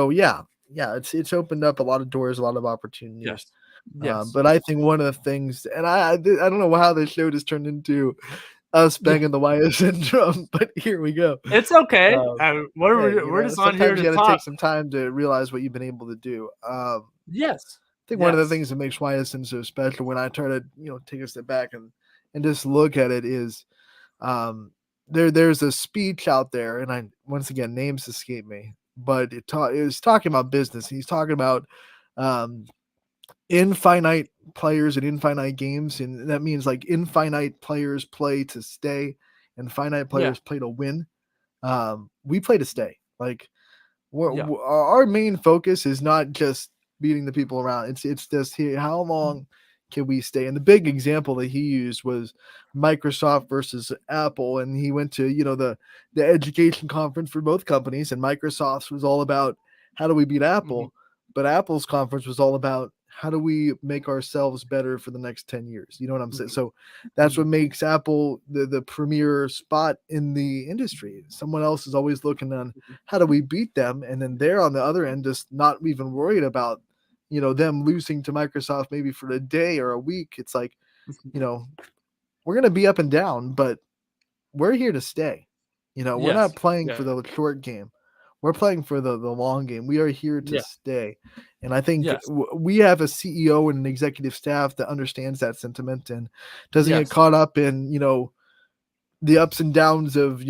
opened up a lot of doors, a lot of opportunities. Yes. But I think one of the things, and I don't know how this show just turned into us banging the YSN drum, but here we go. It's okay. We're just on here to you talk. Take some time to realize what you've been able to do. Yes. I think one of the things that makes YSN so special, when I try to take a step back and just look at it, is there's a speech out there, and once again, names escape me, but it was talking about business. He's talking about infinite players and infinite games, and that means like infinite players play to stay and finite players play to win. We play to stay. Like our main focus is not just beating the people around. It's just here, how long can we stay? And the big example that he used was Microsoft versus Apple, and he went to the education conference for both companies, and Microsoft's was all about how do we beat Apple, but Apple's conference was all about how do we make ourselves better for the next 10 years? You know what I'm saying? So that's what makes Apple the premier spot in the industry. Someone else is always looking on how do we beat them, and then they're on the other end just not even worried about them losing to Microsoft maybe for a day or a week. It's like, we're going to be up and down, but we're here to stay. We're not playing for the short game. We're playing for the long game. We are here to stay. And I think we have a CEO and an executive staff that understands that sentiment and doesn't get caught up in, the ups and downs of,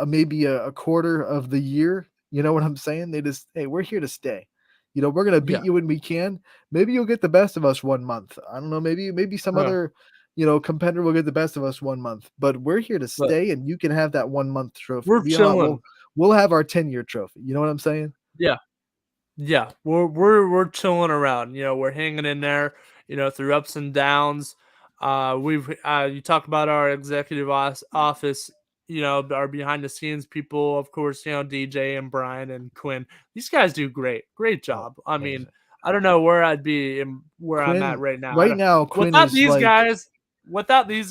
maybe a quarter of the year. You know what I'm saying? They just, hey, we're here to stay. We're going to beat you when we can. Maybe you'll get the best of us one month. I don't know. Maybe some other, competitor will get the best of us one month, but we're here to stay, and you can have that 1 month trophy. We're chilling. We'll have our 10-year trophy. You know what I'm saying? Yeah. We're chilling around. We're hanging in there. Through ups and downs. You talk about our executive office. Our behind the scenes people, of course. DJ and Brian and Quinn. These guys do great job. I don't know where I'd be and where I'm at Quinn, right now. right now, Quinn Without is these like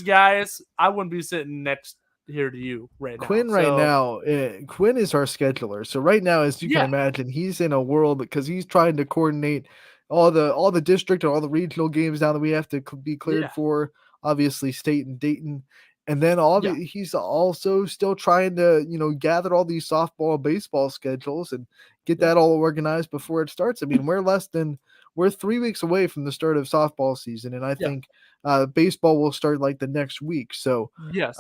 guys, I wouldn't be sitting next here to you right now. Quinn right So now. Quinn is our scheduler. So right now, as you can yeah, imagine, he's in a world because he's trying to coordinate all the district and all the regional games now that we have to be cleared yeah, for. Obviously, state and Dayton, and then yeah, he's also still trying to gather all these softball, baseball schedules and get yeah, that all organized before it starts. I mean, we're 3 weeks away from the start of softball season, and I yeah. think baseball will start like the next week. So. Yes.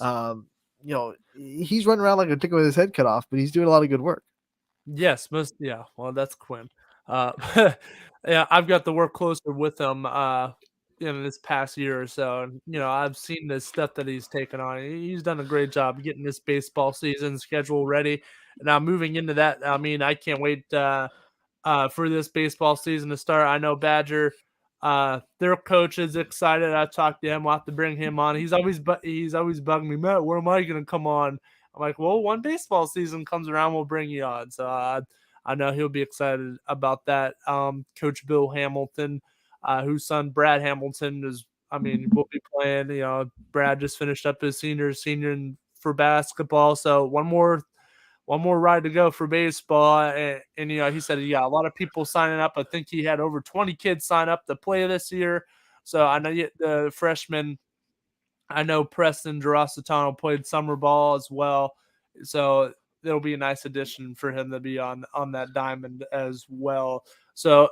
He's running around like a chicken with his head cut off, but he's doing a lot of good work. Yes, well, that's Quinn. Uh, yeah, I've got to work closer with him, in this past year or so, and, I've seen the stuff that he's taken on. He's done a great job getting this baseball season schedule ready. Now moving into that, I mean, I can't wait, for this baseball season to start. I know Badger, their coach is excited. I talked to him. We'll have to bring him on. He's always bugging me, Matt. Where am I going to come on? I'm like, well, when baseball season comes around, we'll bring you on. So I know he'll be excited about that. Coach Bill Hamilton, whose son Brad Hamilton will be playing. Brad just finished up his senior for basketball. So one more ride to go for baseball. And he said he got a lot of people signing up. I think he had over 20 kids sign up to play this year. So I know the freshmen, I know Preston Gerasitano played summer ball as well. So it'll be a nice addition for him to be on that diamond as well. So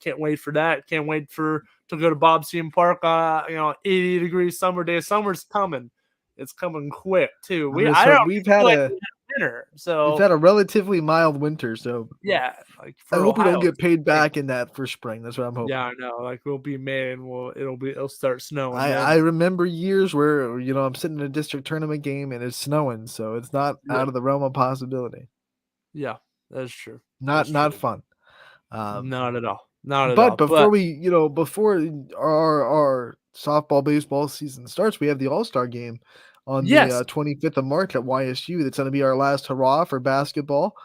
can't wait for that. Can't wait to go to Bob Seam Park. 80-degree summer day. Summer's coming. It's coming quick too. I don't We've feel had like a we have winter. So we've had a relatively mild winter, so yeah, like I for hope we don't Ohio, get paid it's back in that for spring. That's what I'm hoping. yeah, I know. Like we'll be May and it'll start snowing. I remember years where I'm sitting in a district tournament game and it's snowing, so it's not out of the realm of possibility. Yeah, that's true. Not fun. Not at all. Not at But all. before before our softball baseball season starts, we have the All-Star game on Yes. the 25th of March at YSU. That's going to be our last hurrah for basketball.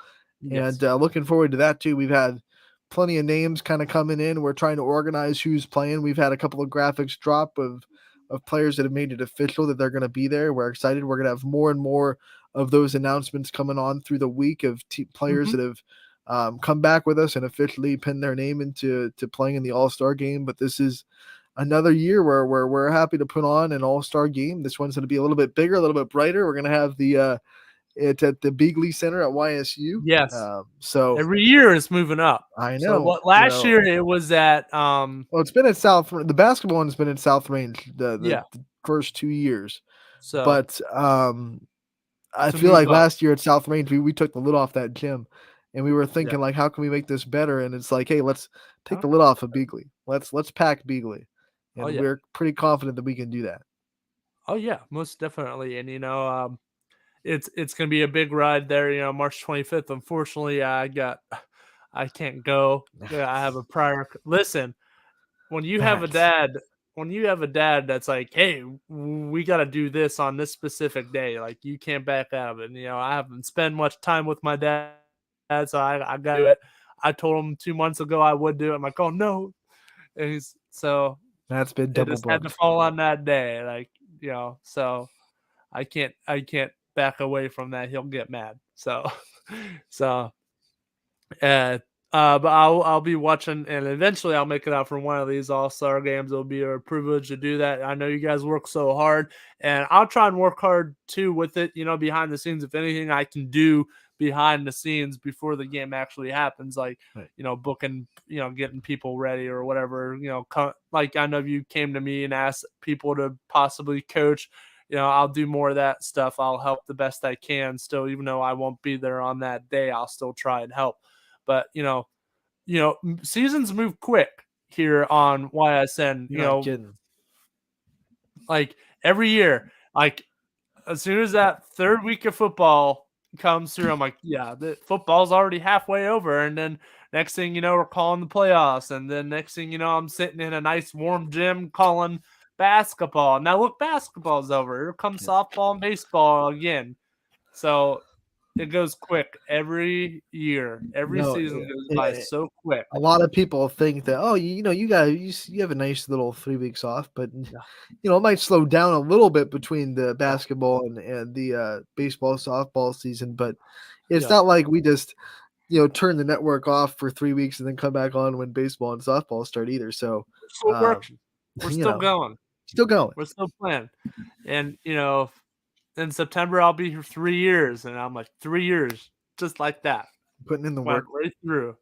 Yes. And looking forward to that too. We've had plenty of names kind of coming in. We're trying to organize who's playing. We've had a couple of graphics drop of players that have made it official that they're going to be there. We're excited. We're going to have more and more of those announcements coming on through the week of players that have come back with us and officially pinned their name into playing in the All-Star game. But this is another year where we're happy to put on an All-Star game. This one's going to be a little bit bigger, a little bit brighter. We're going to have it's at the Beagley Center at YSU. Yes. So every year it's moving up. I know. So last year it was at well, it's been at South. The basketball one's been at South Range the first 2 years. So, but I feel like last year at South Range we took the lid off that gym, and we were thinking like, how can we make this better? And it's like, hey, let's take the lid off of Beagley. Let's pack Beagley, and we're pretty confident that we can do that. Oh yeah, most definitely. And it's gonna be a big ride there. March 25th. Unfortunately, I can't go. I have a prior. Listen, when you have a dad that's like, hey, we got to do this on this specific day, like you can't back out of it. And, I haven't spent much time with my dad, so I got to do it. I told him 2 months ago I would do it. I'm like, oh no. And that's been double booked. Had to fall on that day. Like, so I can't back away from that. He'll get mad. But I'll be watching, and eventually I'll make it out for one of these All-Star games. It'll be a privilege to do that. I know you guys work so hard, and I'll try and work hard too with it, behind the scenes. If anything I can do behind the scenes before the game actually happens, like, booking, getting people ready or whatever, like I know you came to me and asked people to possibly coach, I'll do more of that stuff. I'll help the best I can still, even though I won't be there on that day, I'll still try and help. But, seasons move quick here on YSN, kidding. Like every year, like as soon as that third week of football comes through, I'm like, yeah, the football's already halfway over. And then next thing you know, we're calling the playoffs. And then next thing you know, I'm sitting in a nice warm gym calling basketball. Now look, basketball's over. Here comes softball and baseball again. So it goes quick every year. Every season goes by so quick. A lot of people think that, oh, you have a nice little 3 weeks off, but it might slow down a little bit between the basketball and the baseball, softball season, but it's not like we just turn the network off for 3 weeks and then come back on when baseball and softball start either. So we're still going. Still going. We're still playing. And in September I'll be here 3 years, and I'm like 3 years just like that. Putting in the Went work right through.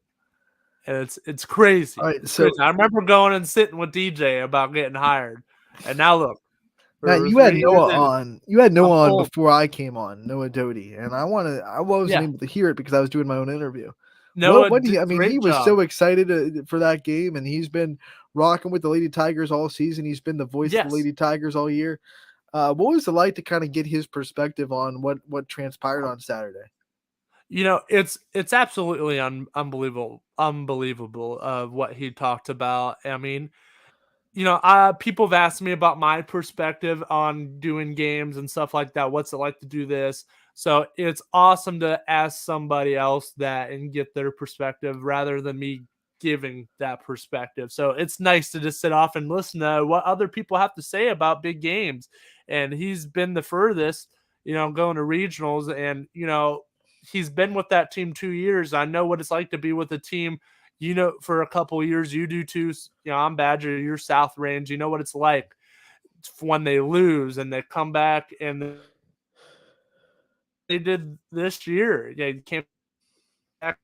And it's crazy. All right, It's so crazy. I remember going and sitting with DJ about getting hired. And now look. Matt, you had Noah on. You had Noah on before I came on, Noah Doty, and I wasn't able to hear it because I was doing my own interview. Noah, he was so excited for that game, and he's been rocking with the Lady Tigers all season. He's been the voice of the Lady Tigers all year. What was it like to kind of get his perspective on what transpired on Saturday? It's absolutely unbelievable what he talked about. I mean, people have asked me about my perspective on doing games and stuff like that. What's it like to do this? So it's awesome to ask somebody else that and get their perspective rather than me giving that perspective. So it's nice to just sit off and listen to what other people have to say about big games. And he's been the furthest, going to regionals, and, he's been with that team 2 years. I know what it's like to be with a team, for a couple of years. You do too. I'm Badger, you're South Range. You know what it's like when they lose and they come back, and they did this year. Yeah, you came back,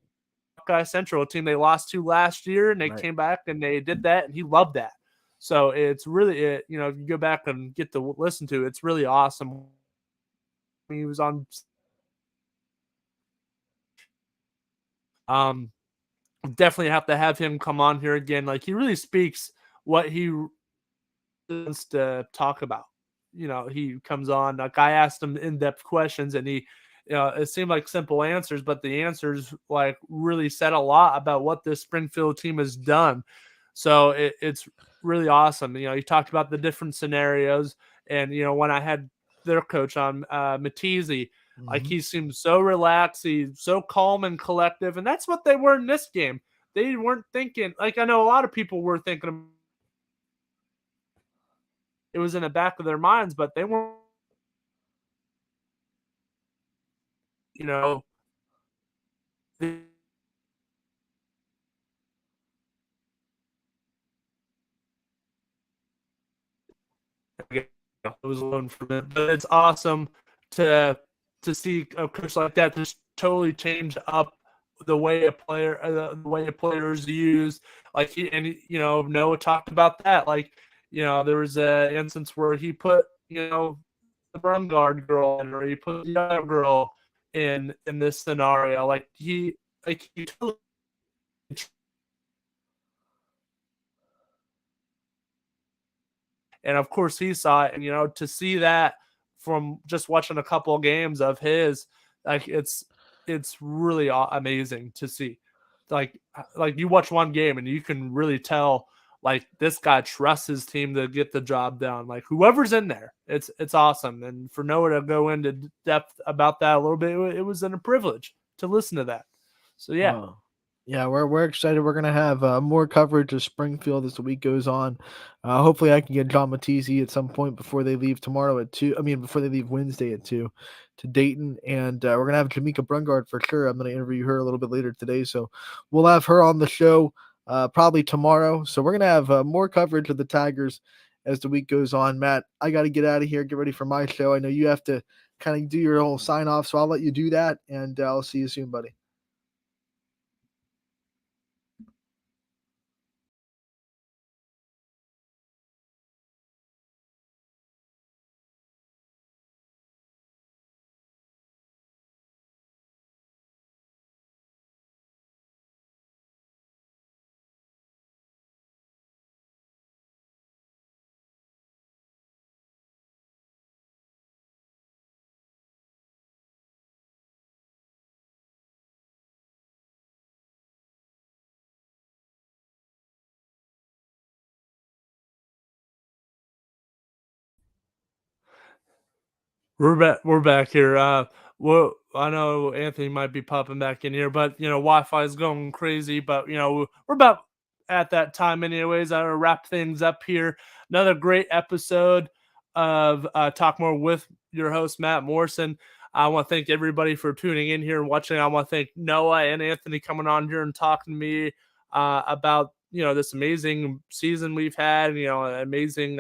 Buckeye Central, a team they lost to last year, and they came back and they did that, and he loved that. So it's really, if you go back and get to listen to it, it's really awesome. He was on. Definitely have to have him come on here again. Like, he really speaks what he wants to talk about. He comes on, like, I asked him in-depth questions, and he, it seemed like simple answers, but the answers like really said a lot about what this Springfield team has done. So it's really awesome. He talked about the different scenarios, and when I had their coach on, Matisse, like, he seemed so relaxed, he's so calm and collective, and that's what they were in this game. They weren't thinking, like, I know a lot of people were thinking it was in the back of their minds, but they weren't. It was alone for a minute, but it's awesome to see a coach like that just totally change up the way the way a player is used. Like, Noah talked about that. Like, there was an instance where he put the run guard girl in, or he put the other girl in this scenario. Like, he totally. And of course he saw it, and to see that from just watching a couple of games of his, like, it's really amazing to see. Like you watch one game and you can really tell, like, this guy trusts his team to get the job done. Like, whoever's in there, it's awesome. And for Noah to go into depth about that a little bit, it was a privilege to listen to that. So yeah. Wow. Yeah, we're excited. We're gonna have more coverage of Springfield as the week goes on. Hopefully, I can get John Matisse at some point before they leave tomorrow at 2. I mean, before they leave Wednesday at 2 to Dayton, and we're gonna have Jamaica Brungard for sure. I'm gonna interview her a little bit later today, so we'll have her on the show probably tomorrow. So we're gonna have more coverage of the Tigers as the week goes on. Matt, I got to get out of here, get ready for my show. I know you have to kind of do your whole sign off, so I'll let you do that, and I'll see you soon, buddy. We're back here. I know Anthony might be popping back in here, but Wi-Fi is going crazy. But we're about at that time, anyways. I will wrap things up here. Another great episode of Talk More with your host Matt Morrison. I want to thank everybody for tuning in here and watching. I want to thank Noah and Anthony coming on here and talking to me about this amazing season we've had. An amazing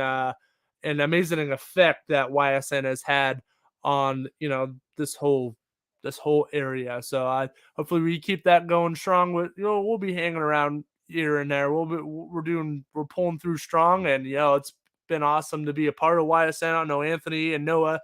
effect that YSN has had on this whole area. So hopefully we keep that going strong. We'll be hanging around here and there. We're pulling through strong, and it's been awesome to be a part of YSN. I know Anthony and Noah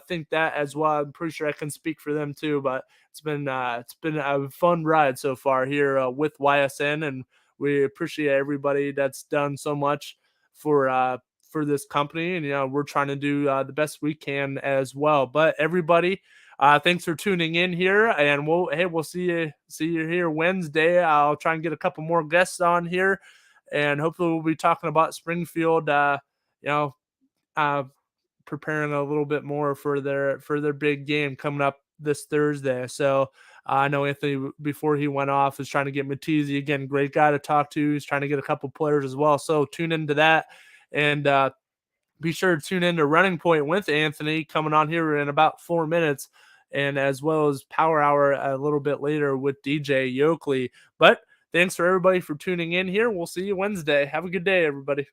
think that as well. I'm pretty sure I can speak for them too, but it's been a fun ride so far here with YSN, and we appreciate everybody that's done so much for this company, and we're trying to do the best we can as well. But everybody, thanks for tuning in here, and we'll see you here Wednesday. I'll try and get a couple more guests on here, and hopefully we'll be talking about Springfield. Preparing a little bit more for their big game coming up this Thursday. So I know Anthony, before he went off, is trying to get Matisse. Again, great guy to talk to. He's trying to get a couple players as well. So tune into that, and be sure to tune into Running Point with Anthony coming on here in about 4 minutes, and as well as Power Hour a little bit later with DJ Yoakley. But thanks for everybody for tuning in here. We'll see you Wednesday. Have a good day, everybody.